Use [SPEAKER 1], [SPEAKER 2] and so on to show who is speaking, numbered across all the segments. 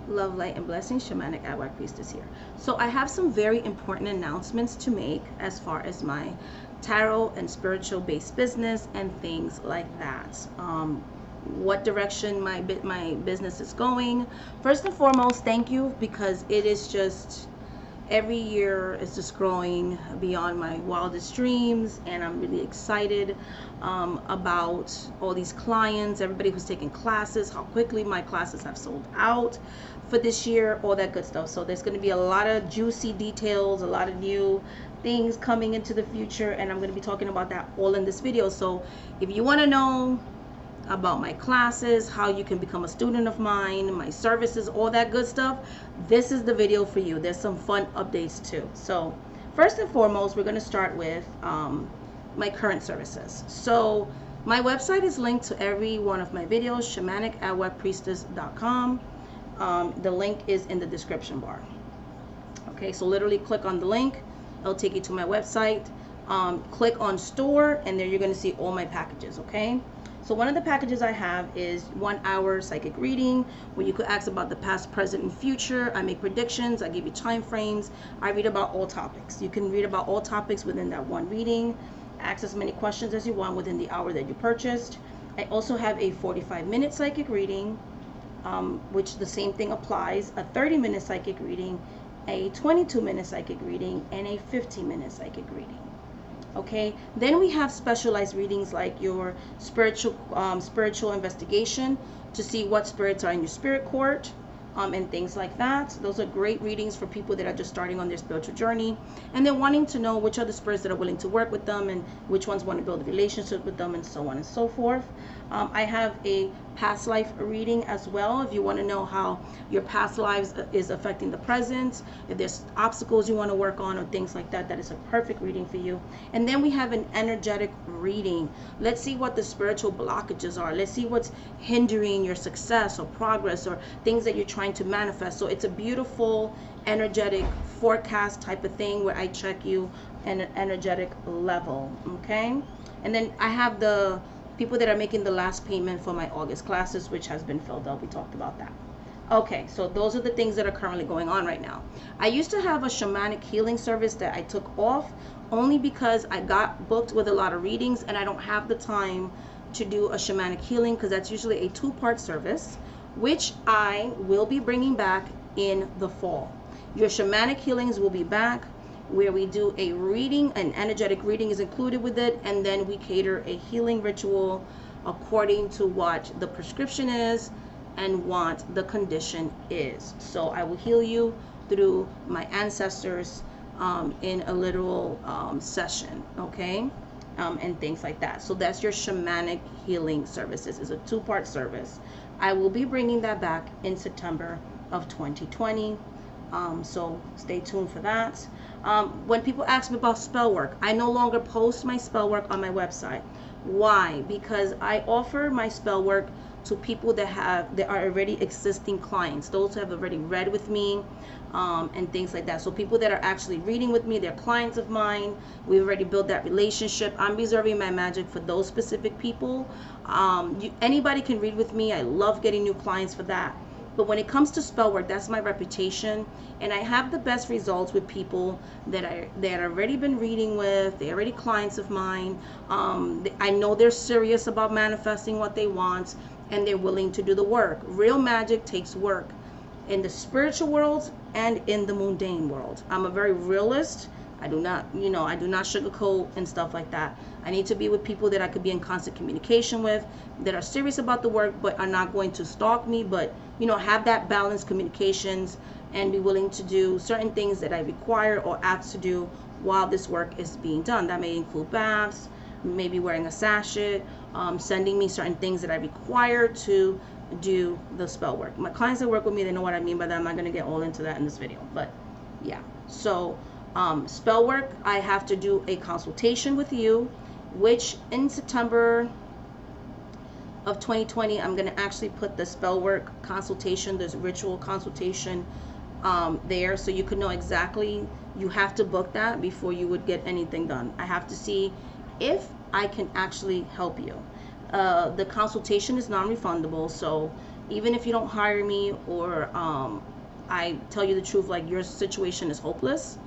[SPEAKER 1] Love, light, and blessings. Shamanic Healing Priestess here. So I have some very important announcements to make as far as my tarot and spiritual based business and things like that. What direction my business is going. First and foremost, thank you, because it is just every year is just growing beyond my wildest dreams, and I'm really excited about all these clients, everybody who's taking classes, how quickly my classes have sold out for this year, all that good stuff. So there's going to be a lot of juicy details, a lot of new things coming into the future, and I'm going to be talking about that all in this video. So if you want to know about my classes, how you can become a student of mine, my services, all that good stuff, this is the video for you. There's some fun updates too. So first and foremost, we're going to start with my current services. So my website is linked to every one of my videos, shamanic@webpriestess.com. The link is in the description bar. Okay, so literally click on the link, it'll take you to my website. Click on store, and there you're going to see all my packages. Okay, so one of the packages I have is 1 hour psychic reading, where you could ask about the past, present, and future. I make predictions, I give you time frames, I read about all topics. You can read about all topics within that one reading, ask as many questions as you want within the hour that you purchased. I also have a 45-minute psychic reading, which the same thing applies, a 30-minute psychic reading, a 22-minute psychic reading, and a 15-minute psychic reading. Okay, then we have specialized readings like your spiritual investigation to see what spirits are in your spirit court, and things like that. Those are great readings for people that are just starting on their spiritual journey, and they're wanting to know which are the spirits that are willing to work with them and which ones want to build a relationship with them, and so on and so forth. I have a past life reading as well, if you want to know how your past lives is affecting the present, if there's obstacles you want to work on or things like that. That is a perfect reading for you. And then we have an energetic reading. Let's see what the spiritual blockages are. Let's see what's hindering your success or progress or things that you're trying to manifest. So it's a beautiful energetic forecast type of thing where I check you in an energetic level. Okay, and then I have the people that are making the last payment for my August classes, which has been filled up. We talked about that. Okay, so those are the things that are currently going on right now. I used to have a shamanic healing service that I took off only because I got booked with a lot of readings, and I don't have the time to do a shamanic healing, because that's usually a 2-part service, which I will be bringing back in the fall. Your shamanic healings will be back, where we do a reading, an energetic reading is included with it, and then we cater a healing ritual according to what the prescription is and what the condition is. So I will heal you through my ancestors in a literal session, okay, and things like that. So that's your shamanic healing services. It's a 2-part service. I will be bringing that back in September of 2020. So stay tuned for that. When people ask me about spell work, I no longer post my spell work on my website. Why? Because I offer my spell work to people that are already existing clients, those who have already read with me, and things like that. So people that are actually reading with me, they're clients of mine. We've already built that relationship. I'm reserving my magic for those specific people. Anybody can read with me. I love getting new clients for that. But when it comes to spell work, that's my reputation, and I have the best results with people that already been reading with. They're already clients of mine. I know they're serious about manifesting what they want, and they're willing to do the work. Real magic takes work in the spiritual world and in the mundane world. I'm a very realist. I do not sugarcoat and stuff like that. I need to be with people that I could be in constant communication with, that are serious about the work, but are not going to stalk me, but have that balanced communications and be willing to do certain things that I require or ask to do while this work is being done. That may include baths, maybe wearing a sachet, sending me certain things that I require to do the spell work. My clients that work with me, they know what I mean by that. I'm not going to get all into that in this video, but yeah. So spell work, I have to do a consultation with you, which in September of 2020, I'm going to actually put the spell work consultation, this ritual consultation there, so you could know exactly. You have to book that before you would get anything done. I have to see if I can actually help you. The consultation is non-refundable, so even if you don't hire me, or I tell you the truth, like your situation is hopeless,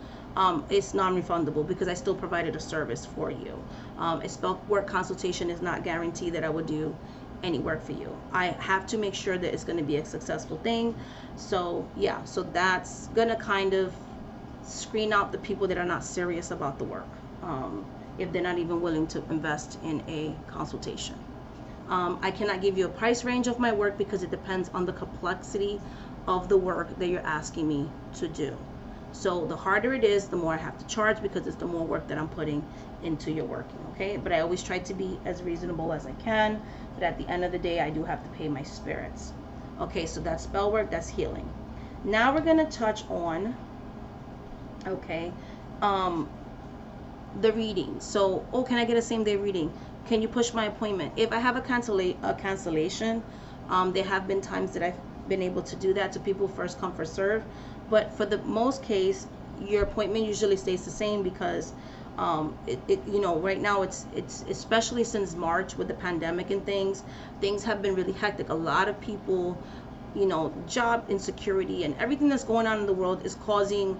[SPEAKER 1] it's non-refundable because I still provided a service for you. A spell work consultation is not guaranteed that I would do any work for you. I have to make sure that it's going to be a successful thing. So yeah, so that's gonna kind of screen out the people that are not serious about the work, if they're not even willing to invest in a consultation. I cannot give you a price range of my work because it depends on the complexity of the work that you're asking me to do. So the harder it is, the more I have to charge, because it's the more work that I'm putting into your working, okay? But I always try to be as reasonable as I can, but at the end of the day, I do have to pay my spirits. Okay, so that's spell work, that's healing. Now we're gonna touch on, okay, the reading. So, oh, can I get a same day reading? Can you push my appointment? If I have a cancellation, there have been times that I've been able to do that, to people first come first serve. But for the most case, your appointment usually stays the same, because you know, right now it's especially since March with the pandemic and things have been really hectic. A lot of people, you know, job insecurity and everything that's going on in the world is causing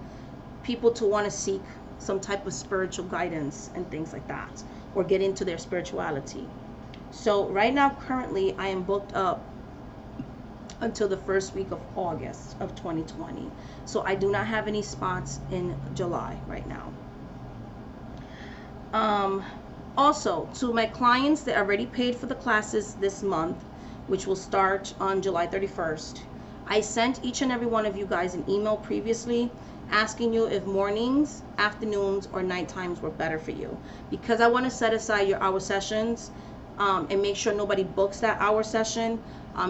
[SPEAKER 1] people to want to seek some type of spiritual guidance and things like that, or get into their spirituality. So right now, currently, I am booked up until the first week of August of 2020. So I do not have any spots in July right now. Also, to my clients that already paid for the classes this month, which will start on July 31st, I sent each and every one of you guys an email previously asking you if mornings, afternoons, or night times were better for you, because I want to set aside your hour sessions and make sure nobody books that hour session.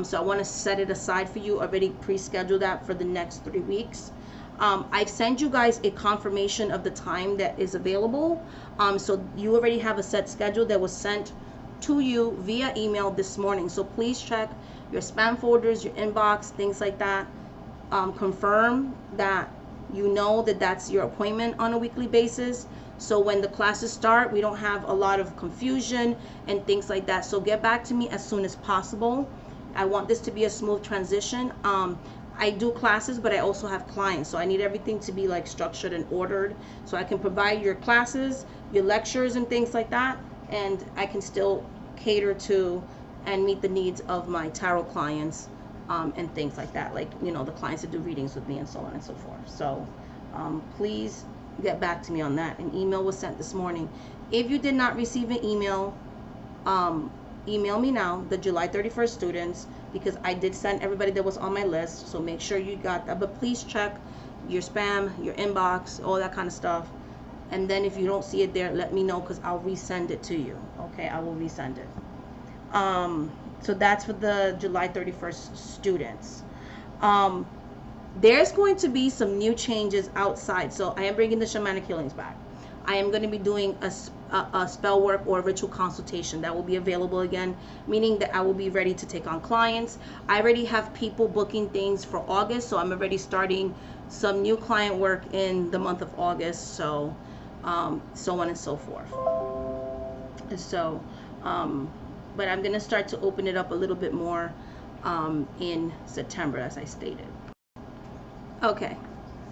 [SPEAKER 1] So I want to set it aside for you, already pre-schedule that for the next 3 weeks. I've sent you guys a confirmation of the time that is available. So you already have a set schedule that was sent to you via email this morning. So please check your spam folders, your inbox, things like that. Confirm that you know that that's your appointment on a weekly basis. So when the classes start, we don't have a lot of confusion and things like that. So get back to me as soon as possible. I want this to be a smooth transition. I do classes, but I also have clients, so I need everything to be like structured and ordered, so I can provide your classes, your lectures, and things like that, and I can still cater to and meet the needs of my tarot clients, and things like that, like, you know, the clients that do readings with me and so on and so forth. So please get back to me on that. An email was sent this morning. If you did not receive an email, email me now, the July 31st students, because I did send everybody that was on my list, so make sure you got that. But please check your spam, your inbox, all that kind of stuff. And then if you don't see it there, let me know, because I'll resend it to you. Okay, I will resend it. So that's for the July 31st students. There's going to be some new changes outside. So I am bringing the Shamanic Healings back. I am going to be doing a spell work or a ritual consultation that will be available again, meaning that I will be ready to take on clients. I already have people booking things for August, so I'm already starting some new client work in the month of August, so so on and so forth. And so but I'm going to start to open it up a little bit more in September, as I stated. Okay,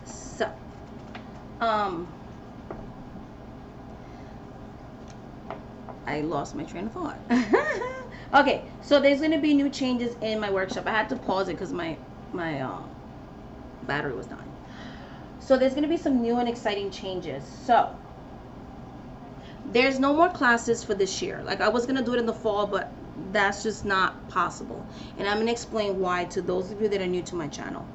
[SPEAKER 1] so I lost my train of thought. Okay, so there's going to be new changes in my workshop. I had to pause it because my battery was dying. So there's going to be some new and exciting changes. So there's no more classes for this year. Like, I was going to do it in the fall, but that's just not possible. And I'm going to explain why to those of you that are new to my channel.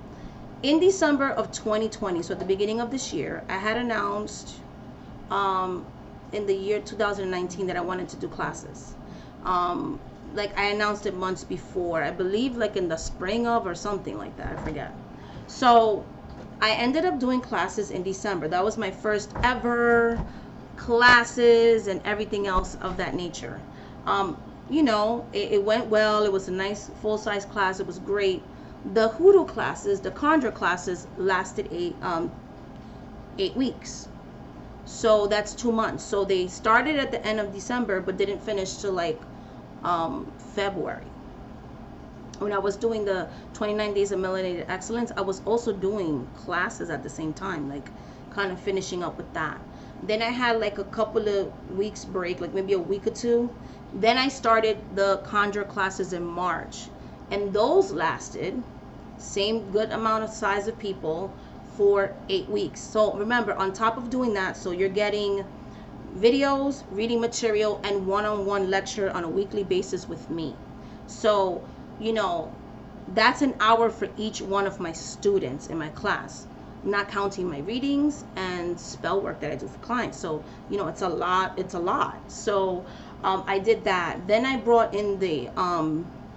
[SPEAKER 1] In December of 2020, so at the beginning of this year, I had announced in the year 2019 that I wanted to do classes. Like, I announced it months before, I believe, like in the spring of or something like that, I forget. So I ended up doing classes in December. That was my first ever classes and everything else of that nature. You know, it went well. It was a nice full-size class. It was great. The hoodoo classes, the conjure classes, lasted 8 weeks. So that's 2 months. So they started at the end of December but didn't finish till like February. when I was doing the 29 days of melanated excellence, I was also doing classes at the same time, like kind of finishing up with that. Then I had like a couple of weeks break, like maybe a week or two. Then I started the conjure classes in March, and those lasted same good amount of size of people for 8 weeks. So remember, on top of doing that, so you're getting videos, reading material, and one-on-one lecture on a weekly basis with me. So, you know, that's an hour for each one of my students in my class, not counting my readings and spell work that I do for clients. So, you know, it's a lot. So I did that. Then I brought in the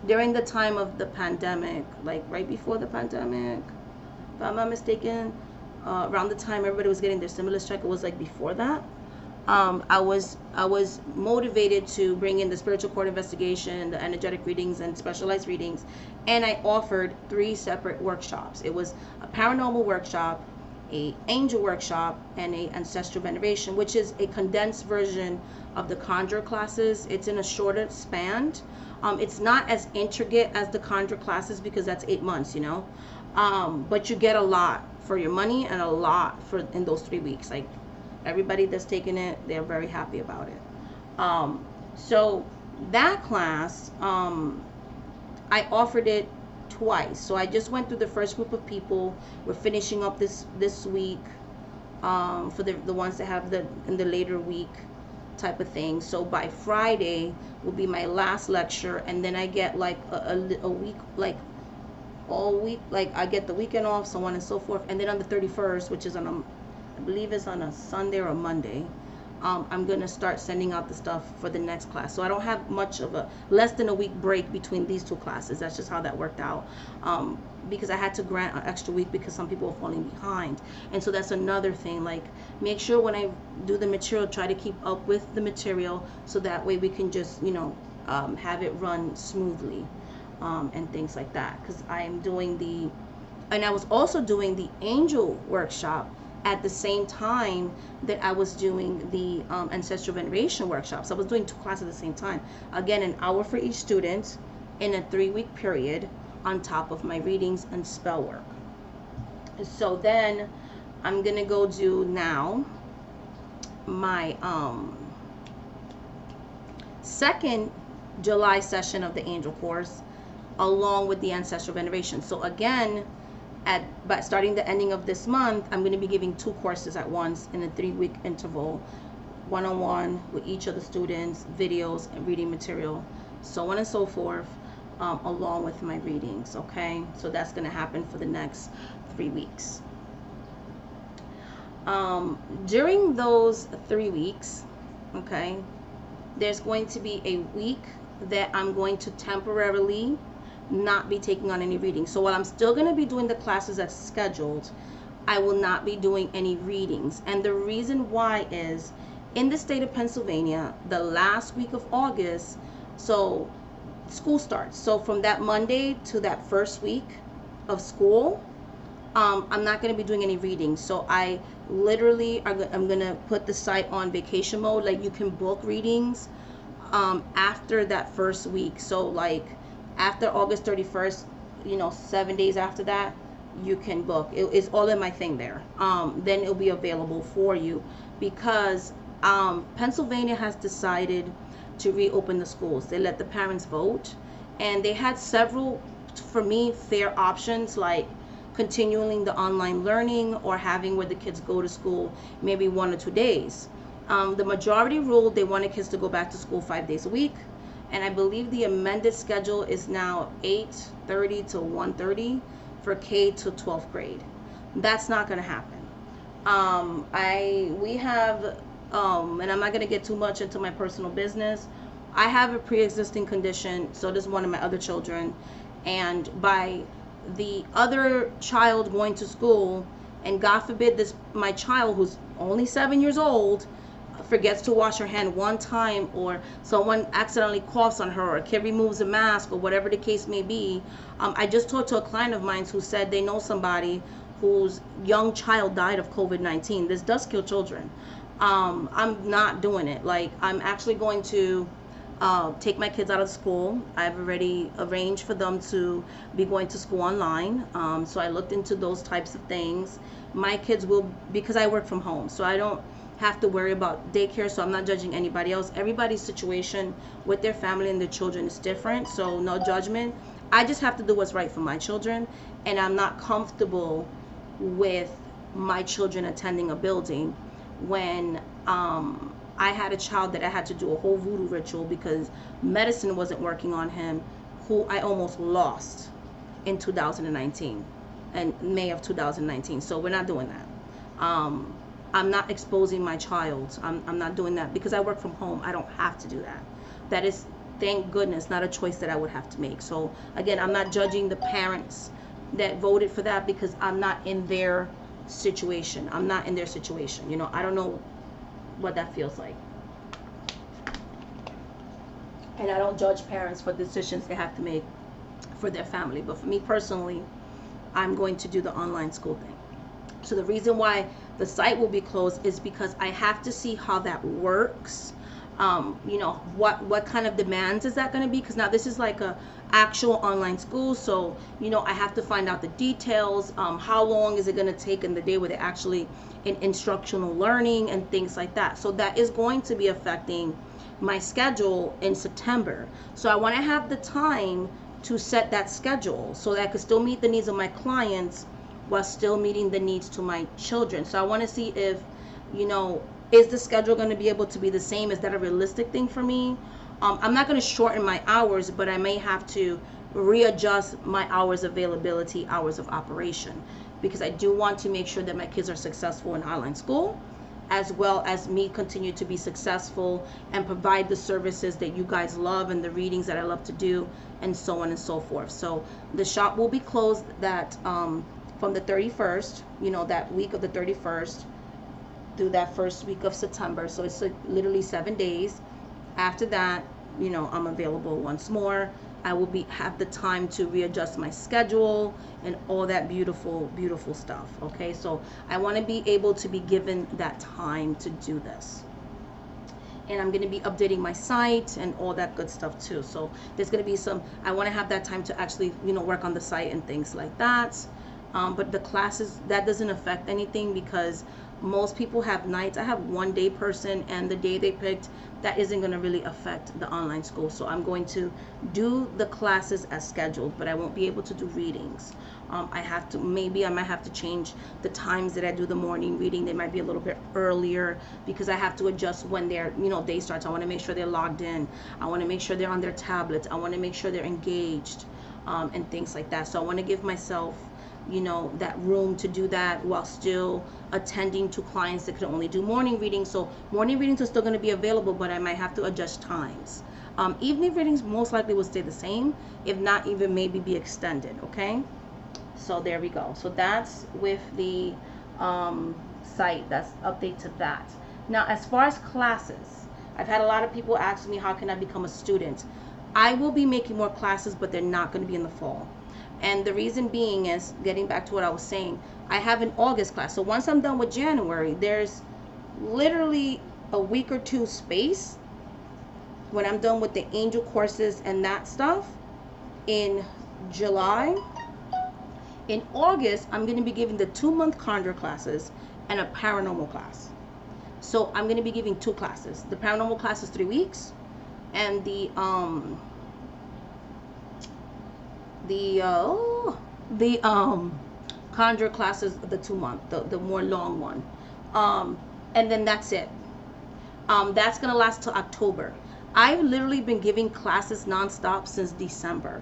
[SPEAKER 1] during the time of the pandemic, like right before the pandemic, if I'm not mistaken, around the time everybody was getting their stimulus check, it was like before that. I was motivated to bring in the spiritual court investigation, the energetic readings, and specialized readings, and I offered 3 separate workshops. It was a paranormal workshop, a angel workshop, and a ancestral veneration, which is a condensed version of the conjure classes. It's in a shorter span. It's not as intricate as the conjure classes because that's 8 months, you know, but you get a lot for your money and a lot for in those 3 weeks. Like, everybody that's taken it, they're very happy about it. So that class, I offered it twice. So I just went through the first group of people. We're finishing up this week for the ones that have in the later week type of thing. So by Friday will be my last lecture, and then I get like a week, like all week, like I get the weekend off, so on and so forth. And then on the 31st, which is on I believe it's on a Sunday or a Monday, I'm gonna start sending out the stuff for the next class. So I don't have much of less than a week break between these 2 classes. That's just how that worked out, because I had to grant an extra week because some people are falling behind. And so that's another thing, like, make sure when I do the material, try to keep up with the material, so that way we can just, you know, have it run smoothly, and things like that. Because I'm doing and I was also doing the angel workshop at the same time that I was doing the ancestral veneration workshops. I was doing 2 classes at the same time. Again, an hour for each student in a 3-week period on top of my readings and spell work. So then I'm gonna go do now my second July session of the angel course along with the ancestral veneration. So again, but starting the ending of this month, I'm going to be giving 2 courses at once in a 3-week interval, one-on-one with each of the students, videos and reading material, so on and so forth, along with my readings. Okay, so that's going to happen for the next 3 weeks. During those 3 weeks, okay, there's going to be a week that I'm going to temporarily not be taking on any readings. So while I'm still going to be doing the classes as scheduled, I will not be doing any readings. And the reason why is, in the state of Pennsylvania, the last week of August, so school starts. So from that Monday to that first week of school, I'm not going to be doing any readings. So I literally I'm going to put the site on vacation mode. Like, you can book readings after that first week. So like after August 31st, you know, 7 days after that, you can book. It's all in my thing there. Then it'll be available for you, because Pennsylvania has decided to reopen the schools. They let the parents vote, and they had several, for me, fair options, like continuing the online learning or having where the kids go to school maybe 1 or 2 days. The majority ruled they wanted kids to go back to school 5 days a week. And I believe the amended schedule is now 8:30 to 1:30 for K to 12th grade. That's not going to happen. We have, and I'm not going to get too much into my personal business. I have a pre-existing condition, so does one of my other children. And by the other child going to school, and God forbid my child, who's only 7 years old, forgets to wash her hand one time, or someone accidentally coughs on her, or a kid removes a mask, or whatever the case may be. I just talked to a client of mine who said they know somebody whose young child died of COVID-19. This does kill children. I'm not doing it. Like, I'm actually going to take my kids out of school. I've already arranged for them to be going to school online. So I looked into those types of things. My kids will, because I work from home, so I don't have to worry about daycare, so I'm not judging anybody else. Everybody's situation with their family and their children is different, so no judgment. I just have to do what's right for my children, and I'm not comfortable with my children attending a building when I had a child that I had to do a whole voodoo ritual because medicine wasn't working on him, who I almost lost in 2019 and May of 2019. So we're not doing that. I'm not exposing my child. I'm not doing that because I work from home. I don't have to do that. That is, thank goodness, not a choice that I would have to make. So again, I'm not judging the parents that voted for that because I'm not in their situation. I'm not in their situation. You know, I don't know what that feels like. And I don't judge parents for decisions they have to make for their family. But for me personally, I'm going to do the online school thing. So the reason why the site will be closed is because I have to see how that works. You know, what kind of demands is that going to be? Because now this is like a actual online school, so you know, I have to find out the details. How long is it going to take in the day where they're actually in instructional learning and things like that. So that is going to be affecting my schedule in September. So I want to have the time to set that schedule so that I could still meet the needs of my clients while still meeting the needs to my children. So I want to see if, you know, is the schedule going to be able to be the same? Is that a realistic thing for me? I'm not going to shorten my hours, but I may have to readjust my hours availability, hours of operation, because I do want to make sure that my kids are successful in online school, as well as me continue to be successful and provide the services that you guys love and the readings that I love to do, and so on and so forth. So the shop will be closed that from the 31st, you know, that week of the 31st through that first week of September. So it's like literally 7 days. After that, you know, I'm available once more. I will have the time to readjust my schedule and all that beautiful, beautiful stuff. Okay, so I want to be able to be given that time to do this. And I'm going to be updating my site and all that good stuff too. So there's going to be some, I want to have that time to actually, you know, work on the site and things like that. But the classes, that doesn't affect anything because most people have nights. I have one day person, and the day they picked, that isn't going to really affect the online school. So I'm going to do the classes as scheduled, but I won't be able to do readings. I have to, maybe I might have to change the times that I do the morning reading. They might be a little bit earlier because I have to adjust when their, you know, day starts. I want to make sure they're logged in. I want to make sure they're on their tablets. I want to make sure they're engaged, and things like that. So I want to give myself, you know, that room to do that while still attending to clients that can only do morning readings. So morning readings are still going to be available, but I might have to adjust times. Evening readings most likely will stay the same, if not even maybe be extended. Okay, so there we go. So that's with the site. That's update to that. Now, as far as classes, I've had a lot of people ask me, how can I become a student? I will be making more classes, but they're not going to be in the fall. And the reason being is, getting back to what I was saying, I have an August class. So once I'm done with January, there's literally a week or two space when I'm done with the angel courses and that stuff in July. In August, I'm going to be giving the 2-month conjure classes and a paranormal class. So I'm going to be giving 2 classes. The paranormal class is 3 weeks, and the conjure classes, the 2-month, the more long one, and then that's it. That's gonna last till October. I've literally been giving classes nonstop since December.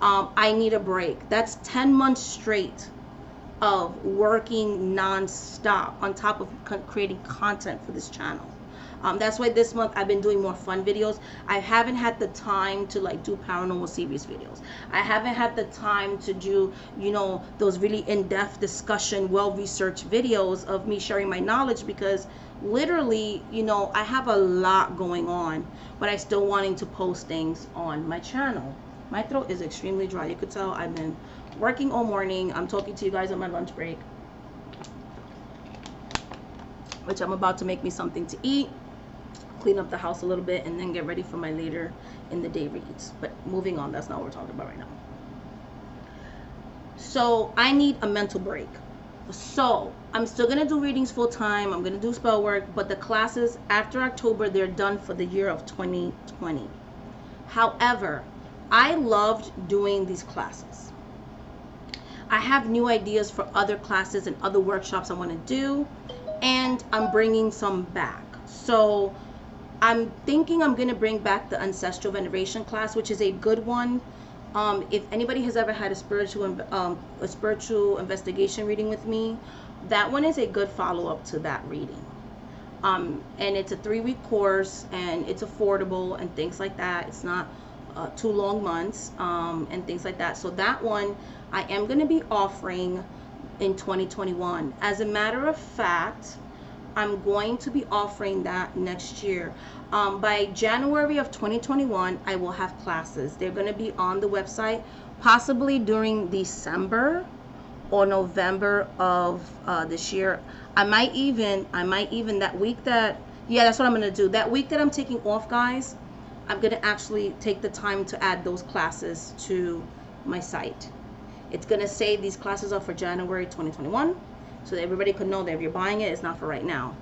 [SPEAKER 1] I need a break. That's 10 months straight of working nonstop on top of creating content for this channel. That's why this month I've been doing more fun videos. I haven't had the time to like do paranormal series videos. I haven't had the time to do, you know, those really in-depth discussion, well-researched videos of me sharing my knowledge, because literally, you know, I have a lot going on, but I still wanting to post things on my channel. My throat is extremely dry. You could tell I've been working all morning. I'm talking to you guys on my lunch break, which I'm about to make me something to eat. clean up the house a little bit, and then get ready for my later in the day reads. But moving on, that's not what we're talking about right now. So I need a mental break. So I'm still going to do readings full time. I'm going to do spell work, but the classes after October, they're done for the year of 2020. However, I loved doing these classes. I have new ideas for other classes and other workshops I want to do, and I'm bringing some back. So I'm thinking I'm going to bring back the Ancestral Veneration class, which is a good one. If anybody has ever had a spiritual investigation reading with me, that one is a good follow-up to that reading. And it's a 3-week course, and it's affordable and things like that. It's not 2 long months and things like that. So that one I am going to be offering in 2021. As a matter of fact, I'm going to be offering that next year. By January of 2021, I will have classes. They're going to be on the website, possibly during December or November of this year. I might even that week that, yeah, that's what I'm going to do. That week that I'm taking off, guys, I'm going to actually take the time to add those classes to my site. It's going to say these classes are for January 2021. So that everybody could know that if you're buying it, it's not for right now.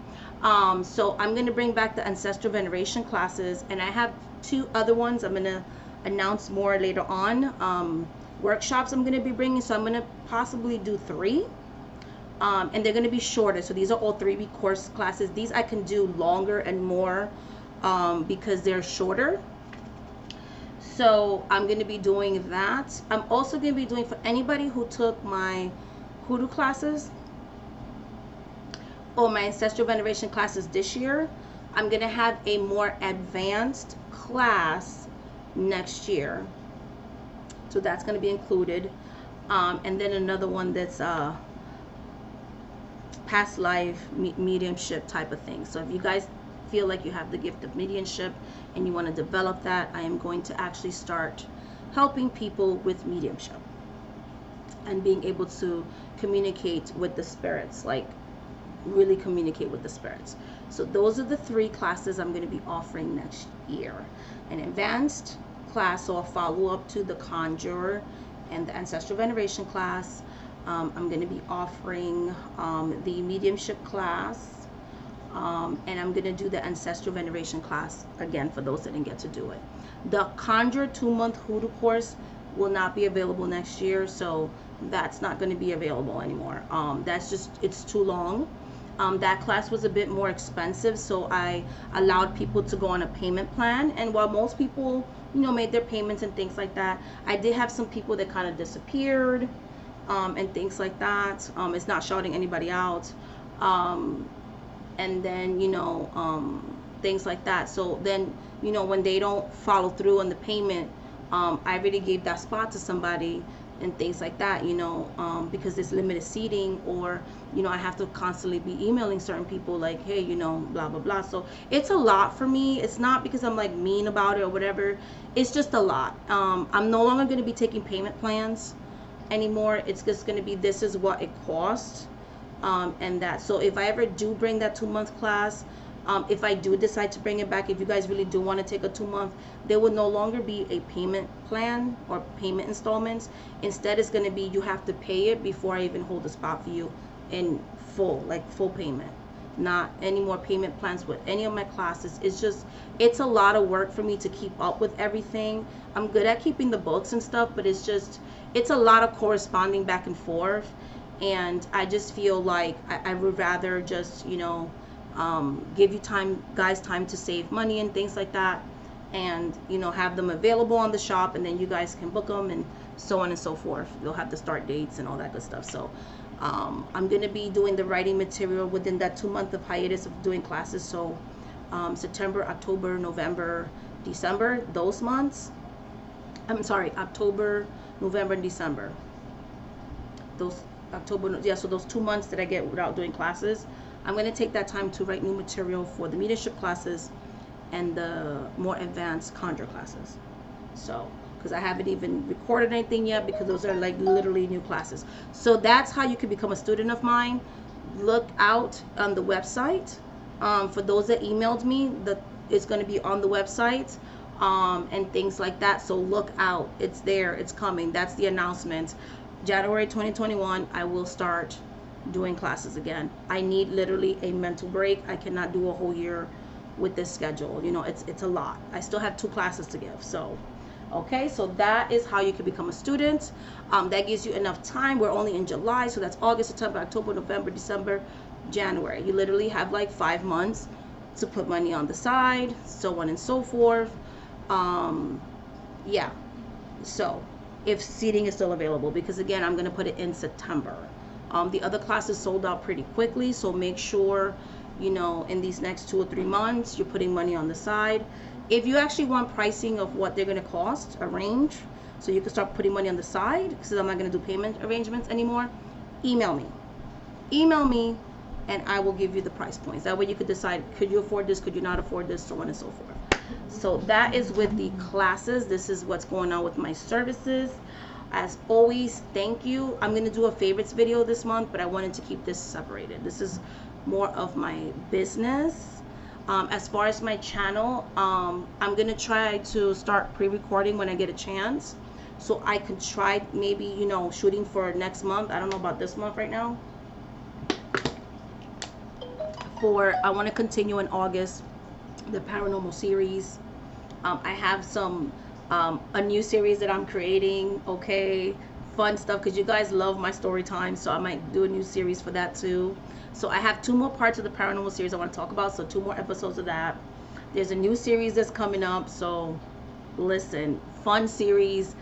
[SPEAKER 1] So I'm going to bring back the Ancestral Veneration classes, and I have 2 other ones I'm going to announce more later on. Workshops I'm going to be bringing, so I'm going to possibly do 3. And they're going to be shorter. So these are all 3-week course classes. These I can do longer and more because they're shorter. So I'm going to be doing that. I'm also going to be doing, for anybody who took my hoodoo classes or my Ancestral Veneration classes this year, I'm going to have a more advanced class next year. So that's going to be included. And then another one that's past life mediumship type of thing. So if you guys feel like you have the gift of mediumship and you want to develop that, I am going to actually start helping people with mediumship and being able to communicate with the spirits, like really communicate with the spirits. So those are the 3 classes I'm going to be offering next year. An advanced class, so a follow-up to the Conjurer and the Ancestral Veneration class. I'm going to be offering the mediumship class, and I'm going to do the Ancestral Veneration class again for those that didn't get to do it. The Conjure 2-month hoodoo course will not be available next year, so that's not going to be available anymore. That's just, it's too long. That class was a bit more expensive, so I allowed people to go on a payment plan. And while most people, you know, made their payments and things like that, I did have some people that kind of disappeared and things like that. It's not shouting anybody out. And then, you know, things like that. So then, you know, when they don't follow through on the payment, I really gave that spot to somebody and things like that, you know, because there's limited seating, or, you know, I have to constantly be emailing certain people like, hey, you know, blah, blah, blah. So it's a lot for me. It's not because I'm like mean about it or whatever. It's just a lot. I'm no longer going to be taking payment plans anymore. It's just going to be, this is what it costs. And that, so if I ever do bring that 2-month class, if I do decide to bring it back, if you guys really do want to take a 2-month, there will no longer be a payment plan or payment installments. Instead, it's going to be, you have to pay it before I even hold a spot for you in full, like full payment. Not any more payment plans with any of my classes. It's just, it's a lot of work for me to keep up with everything. I'm good at keeping the books and stuff, but it's just, it's a lot of corresponding back and forth. And I just feel like I would rather just, you know, give you guys time to save money and things like that, and, you know, have them available on the shop, and then you guys can book them and so on and so forth. You'll have the start dates and all that good stuff. So I'm going to be doing the writing material within that 2-month of hiatus of doing classes. So September, October, November, December, those months. I'm sorry, October, November, and December. Those October, yeah, so those 2 months that I get without doing classes, I'm going to take that time to write new material for the mediumship classes and the more advanced conjure classes. So, because I haven't even recorded anything yet, because those are like literally new classes. So that's how you can become a student of mine. Look out on the website. For those that emailed me, it's going to be on the website, and things like that. So look out, it's there, it's coming. That's the announcement. January 2021, I will start doing classes again. I need literally a mental break. I cannot do a whole year with this schedule. You know, it's a lot. I still have 2 classes to give. So okay, so that is how you can become a student. That gives you enough time. We're only in July, so that's August, September, October, November, December, January. You literally have like 5 months to put money on the side, so on and so forth. Yeah, so if seating is still available, because again, I'm going to put it in September. The other classes sold out pretty quickly, so make sure, you know, in these next 2 or 3 months, you're putting money on the side. If you actually want pricing of what they're going to cost, a range, so you can start putting money on the side, because I'm not going to do payment arrangements anymore, email me. Email me, and I will give you the price points. That way you could decide, could you afford this, could you not afford this, so on and so forth. So that is with the classes. This is what's going on with my services. As always, thank you. I'm going to do a favorites video this month, but I wanted to keep this separated. This is more of my business. As far as my channel, I'm going to try to start pre-recording when I get a chance. So I could try maybe, you know, shooting for next month. I don't know about this month right now. I want to continue in August, the paranormal series. I have a new series that I'm creating, okay, fun stuff, because you guys love my story time, so I might do a new series for that too. So I have 2 more parts of the paranormal series I want to talk about, so 2 more episodes of that. There's a new series that's coming up, so listen, fun series.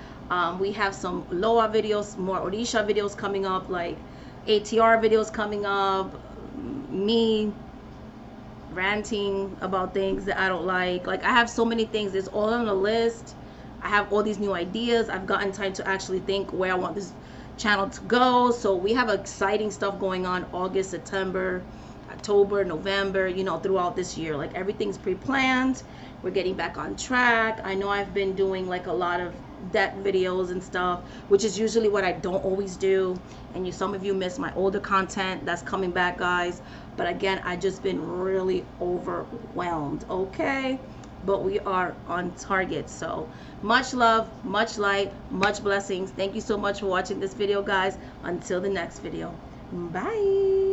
[SPEAKER 1] We have some Loa videos, more Orisha videos coming up, like ATR videos coming up, me ranting about things that I don't like. Like, I have so many things. It's all on the list. I have all these new ideas. I've gotten time to actually think where I want this channel to go. So we have exciting stuff going on August, September, October, November, you know, throughout this year. Like, everything's pre-planned. We're getting back on track. I know I've been doing like a lot of debt videos and stuff, which is usually what I don't always do. And some of you miss my older content. That's coming back, guys. But again, I just been really overwhelmed, okay? But we are on target. So much love, much light, much blessings. Thank you so much for watching this video, guys. Until the next video, bye.